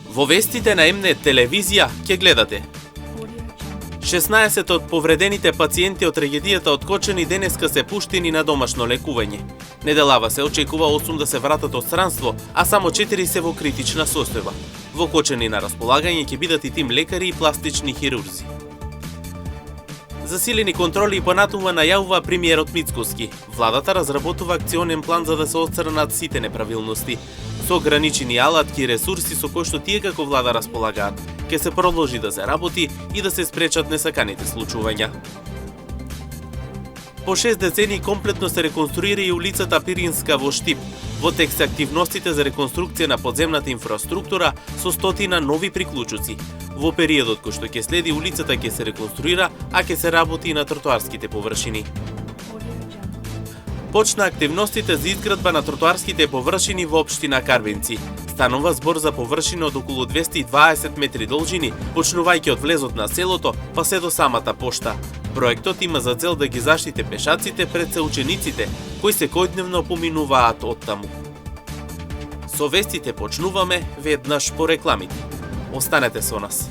Во вестите на М-нет телевизија ќе гледате: 16 од повредените пациенти од трагедијата од Кочани денеска се пуштени на домашно лекување. Неделава се очекува 8 да се вратат од странство, а само 4 се во критична состојба. Во Кочани на располагање ќе бидат и тим лекари и пластични хирурзи. Засилени контроли и понатума најавува премиерот Мицкоски. Владата разработува акционен план за да се отстранат сите неправилности. Со ограничени алатки и ресурси со кои што тие како влада располагаат, ќе се продолжи да се работи и да се спречат несаканите случувања. По 6 децени комплетно се реконструира и улицата Пиринска во Штип. Во тек се активностите за реконструкција на подземната инфраструктура со стотина нови приклучоци. Во периодот кој што ќе следи, улицата ќе се реконструира, а ќе се работи и на тротоарските површини. Почна активностите за изградба на тротоарските површини во општина Карвенци. Станува збор за површина од околу 220 метри должини, почнувајќи од влезот на селото, па се до самата пошта. Проектот има за цел да ги заштити пешаците пред се учениците, кои секојдневно поминуваат оттаму. Со вестите почнуваме веднаш по рекламите. Останете со нас.